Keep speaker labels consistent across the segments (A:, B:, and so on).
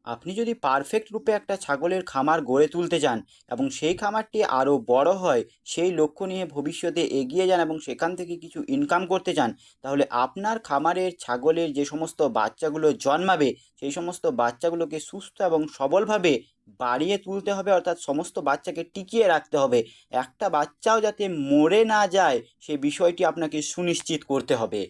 A: আপনি যদি পারফেক্ট রূপে একটা ছাগলের খামার গড়ে তুলতে চান এবং সেই খামারটি আরও বড় হয়, সেই লক্ষ্য নিয়ে ভবিষ্যতে এগিয়ে যান এবং সেখান থেকে কিছু ইনকাম করতে চান, তাহলে আপনার খামারের ছাগলের যে সমস্ত বাচ্চাগুলো জন্মাবে সেই সমস্ত বাচ্চাগুলোকে সুস্থ এবং সবলভাবে বাড়িয়ে তুলতে হবে, অর্থাৎ সমস্ত বাচ্চাকে টিকিয়ে রাখতে হবে। একটা বাচ্চাও যাতে মরে না যায় সেই বিষয়টি আপনাকে সুনিশ্চিত করতে হবে।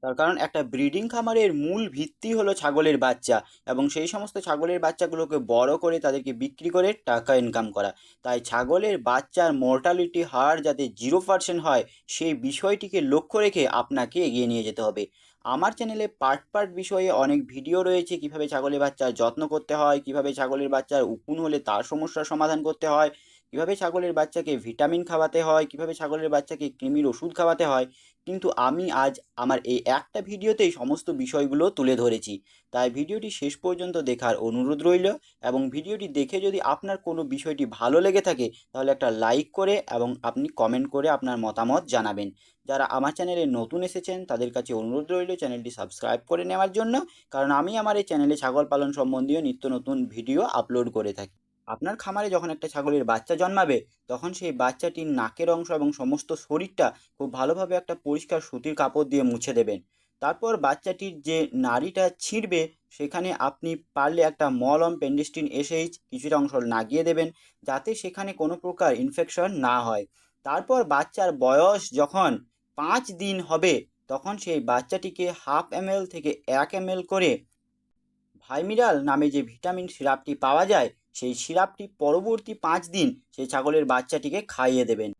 A: তার কারণ একটা ব্রিডিং খামারের মূল ভিত্তি হলো ছাগলের বাচ্চা, এবং সেই সমস্ত ছাগলের বাচ্চাগুলোকে বড় করে তাদেরকে বিক্রি করে টাকা ইনকাম করা। তাই ছাগলের বাচ্চার মর্টালিটি হার যাতে 0% হয় সেই বিষয়টিকে লক্ষ্য রেখে আপনাকে এগিয়ে নিয়ে যেতে হবে। আমার চ্যানেলে পার্ট পার্ট বিষয়ে অনেক ভিডিও রয়েছে, কিভাবে ছাগলের বাচ্চার যত্ন করতে হয়, কিভাবে ছাগলের বাচ্চার উকুন হলে তার সমস্যার সমাধান করতে হয়, কিভাবে ছাগলের বাচ্চাকে ভিটামিন খাওয়াতে হয়, কিভাবে ছাগলের বাচ্চাকে কৃমির ওষুধ খাওয়াতে হয়। কিন্তু আমি আজ আমার এই একটা ভিডিওতেই সমস্ত বিষয়গুলো তুলে ধরেছি। তাই ভিডিওটি শেষ পর্যন্ত দেখার অনুরোধ রইল, এবং ভিডিওটি দেখে যদি আপনার কোনো বিষয়টি ভালো লেগে থাকে তাহলে একটা লাইক করে এবং আপনি কমেন্ট করে আপনার মতামত জানাবেন। যারা আমার চ্যানেলে নতুন এসেছেন তাদের কাছে অনুরোধ রইল চ্যানেলটি সাবস্ক্রাইব করে নেওয়ার জন্য, কারণ আমি আমার এই চ্যানেলে ছাগল পালন সম্বন্ধীয় নিত্য নতুন ভিডিও আপলোড করে থাকি। আপনার খামারে যখন একটা ছাগলের বাচ্চা জন্মাবে, তখন সেই বাচ্চাটির নাকের অংশ এবং সমস্ত শরীরটা খুব ভালোভাবে একটা পরিষ্কার সুতির কাপড় দিয়ে মুছে দেবেন। তারপর বাচ্চাটির যে নাড়িটা ছিঁড়বে সেখানে আপনি পারলে একটা মলম পেন্ডিস্টিন এসএইচ কিছুটা অংশ লাগিয়ে দেবেন, যাতে সেখানে কোনো প্রকার ইনফেকশন না হয়। তারপর বাচ্চার বয়স যখন 5 দিন হবে, তখন সেই বাচ্চাটিকে 1/2 ml থেকে 1 ml করে ভাইমিরাল নামে যে ভিটামিন সিরাপটি পাওয়া যায়, সেই সিরাপটি পরবর্তী 5 দিন সেই ছাগলের বাচ্চাটিকে খাইয়ে দেবেন।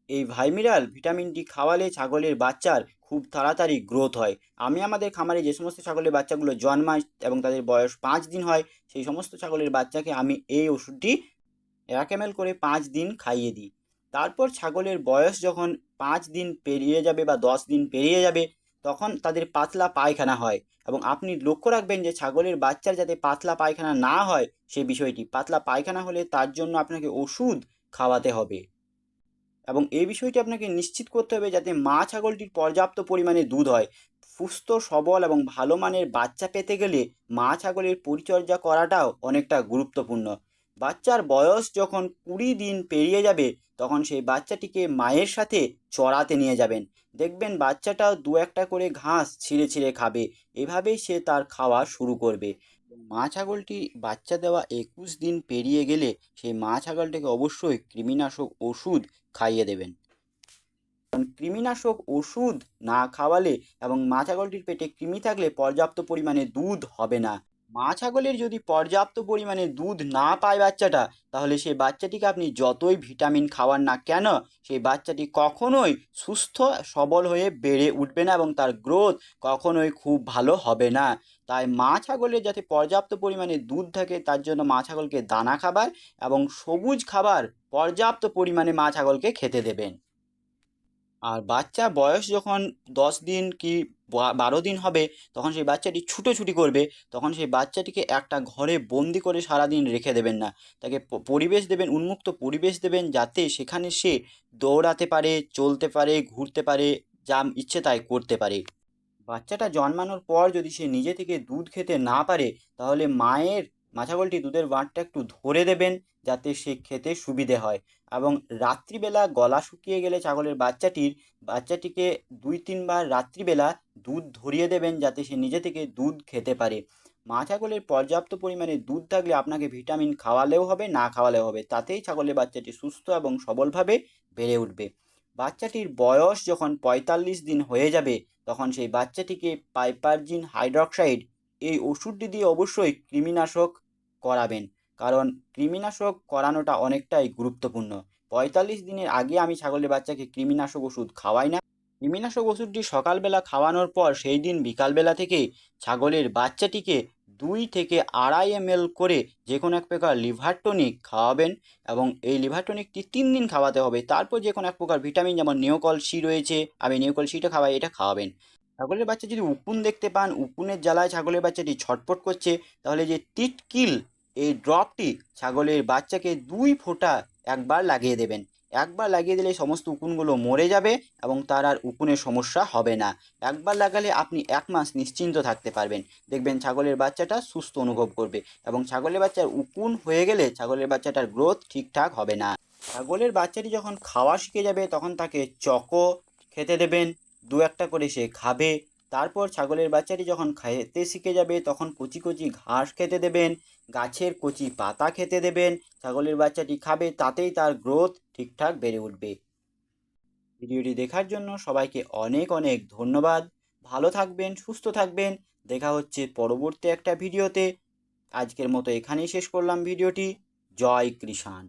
A: এই ভাইমিরাল ভিটামিনটি খাওয়ালে ছাগলের বাচ্চার খুব তাড়াতাড়ি গ্রোথ হয়। আমি আমাদের খামারে যে সমস্ত ছাগলের বাচ্চাগুলো জন্মায় এবং তাদের বয়স 5 দিন হয়, সেই সমস্ত ছাগলের বাচ্চাকে আমি এই ওষুধটি 1 ml করে 5 দিন খাইয়ে দিই। তারপর ছাগলের বয়স যখন 5 দিন পেরিয়ে যাবে বা 10 দিন পেরিয়ে যাবে, তখন তাদের পাতলা পায়খানা হয়, এবং আপনি লক্ষ্য রাখবেন যে ছাগলের বাচ্চার যাতে পাতলা পায়খানা না হয় সে বিষয়টি। পাতলা পায়খানা হলে তার জন্য আপনাকে ওষুধ খাওয়াতে হবে, এবং এই বিষয়টি আপনাকে নিশ্চিত করতে হবে যাতে মা ছাগলটির পর্যাপ্ত পরিমাণে দুধ হয়। সুস্থ সবল এবং ভালো মানের বাচ্চা পেতে গেলে মা ছাগলের পরিচর্যা করাটাও অনেকটা গুরুত্বপূর্ণ। বাচ্চার বয়স যখন 20 দিন পেরিয়ে যাবে, তখন সেই বাচ্চাটিকে মায়ের সাথে চড়াতে নিয়ে যাবেন। দেখবেন বাচ্চাটাও দু একটা করে ঘাস ছিঁড়ে ছিঁড়ে খাবে। এভাবেই সে তার খাওয়া শুরু করবে। মা ছাগলটি বাচ্চা দেওয়া 21 দিন পেরিয়ে গেলে সেই মা ছাগলটাকে অবশ্যই কৃমিনাশক ওষুধ খাইয়ে দেবেন। কারণ কৃমিনাশক ওষুধ না খাওয়ালে এবং মা ছাগলটির পেটে কৃমি থাকলে পর্যাপ্ত পরিমাণে দুধ হবে না। মা ছাগলের যদি পর্যাপ্ত পরিমাণে দুধ না পায় বাচ্চাটা, তাহলে সেই বাচ্চাটিকে আপনি যতই ভিটামিন খাওয়ান না কেন, সেই বাচ্চাটি কখনোই সুস্থ সবল হয়ে বেড়ে উঠবে না এবং তার গ্রোথ কখনোই খুব ভালো হবে না। তাই মা ছাগলের যাতে পর্যাপ্ত পরিমাণে দুধ থাকে তার জন্য মা ছাগলকে দানা খাবার এবং সবুজ খাবার পর্যাপ্ত পরিমাণে মা ছাগলকে খেতে দেবেন। আর বাচ্চা বয়স যখন 10 দিন কি 12 দিন হবে, তখন সেই বাচ্চাটি ছুটোছুটি করবে। তখন সেই বাচ্চাটিকে একটা ঘরে বন্দি করে সারাদিন রেখে দেবেন না। তাকে পরিবেশ দেবেন, উন্মুক্ত পরিবেশ দেবেন, যাতে সেখানে সে দৌড়াতে পারে, চলতে পারে, ঘুরতে পারে, যা ইচ্ছে তাই করতে পারে। বাচ্চাটা জন্মানোর পর যদি সে নিজে থেকে দুধ খেতে না পারে, তাহলে মা ছাগলটি দুধের বাঁটটা একটু ধরে দেবেন, যাতে সে খেতে সুবিধে হয়। এবং রাত্রিবেলা গলা শুকিয়ে গেলে ছাগলের বাচ্চাটিকে 2-3 বার রাত্রিবেলা দুধ ধরিয়ে দেবেন, যাতে সে নিজে থেকে দুধ খেতে পারে। মা ছাগলের পর্যাপ্ত পরিমাণে দুধ থাকলে আপনাকে ভিটামিন খাওয়ালেও হবে, না খাওয়ালেও হবে, তাতেই ছাগলের বাচ্চাটি সুস্থ এবং সবলভাবে বেড়ে উঠবে। বাচ্চাটির বয়স যখন 45 দিন হয়ে যাবে, তখন সেই বাচ্চাটিকে পাইপারজিন হাইড্রক্সাইড এই ওষুধটি দিয়ে অবশ্যই কৃমিনাশক করাবেন, কারণ কৃমিনাশক করানোটা অনেকটাই গুরুত্বপূর্ণ। 45 দিনের আগে আমি ছাগলের বাচ্চাকে কৃমিনাশক ওষুধ খাওয়াই না। কৃমিনাশক ওষুধটি সকালবেলা খাওয়ানোর পর সেই দিন বিকালবেলা থেকে ছাগলের বাচ্চাটিকে 2 থেকে 2.5 ml করে যে কোনো এক প্রকার লিভার টনিক খাওয়াবেন, এবং এই লিভার টনিকটি 3 দিন খাওয়াতে হবে। তারপর যে কোনো এক প্রকার ভিটামিন, যেমন নিওকল সি রয়েছে, আমি নিওকল সিটা খাওয়াই, এটা খাওয়াবেন। ছাগলের বাচ্চা যদি উকুন দেখতে পান, উকুনের জ্বালায় ছাগলের বাচ্চাটি ছটফট করছে, তাহলে যে টিটকিল এই ড্রপটি ছাগলের বাচ্চাকে 2 ফোঁটা একবার লাগিয়ে দেবেন। একবার লাগিয়ে দিলে সমস্ত উকুনগুলো মরে যাবে এবং তার আর উকুনের সমস্যা হবে না। একবার লাগালে আপনি 1 মাস নিশ্চিন্ত থাকতে পারবেন। দেখবেন ছাগলের বাচ্চাটা সুস্থ অনুভব করবে এবং ছাগলের বাচ্চার উকুন হয়ে গেলে ছাগলের বাচ্চাটার গ্রোথ ঠিকঠাক হবে না। ছাগলের বাচ্চাটি যখন খাওয়া শিখে যাবে তখন তাকে চকো খেতে দেবেন, 2-1টা করে সে খাবে। তারপর ছাগলের বাচ্চাটি যখন খেতে শিখে যাবে তখন কচি কচি ঘাস খেতে দেবেন, গাছের কচি পাতা খেতে দেবেন। ছাগলের বাচ্চাটি খাবে, তাতেই তার গ্রোথ ঠিকঠাক বেড়ে উঠবে। ভিডিওটি দেখার জন্য সবাইকে অনেক অনেক ধন্যবাদ। ভালো থাকবেন, সুস্থ থাকবেন। দেখা হচ্ছে পরবর্তী একটা ভিডিওতে। আজকের মতো এখানেই শেষ করলাম ভিডিওটি। জয় কৃষাণ।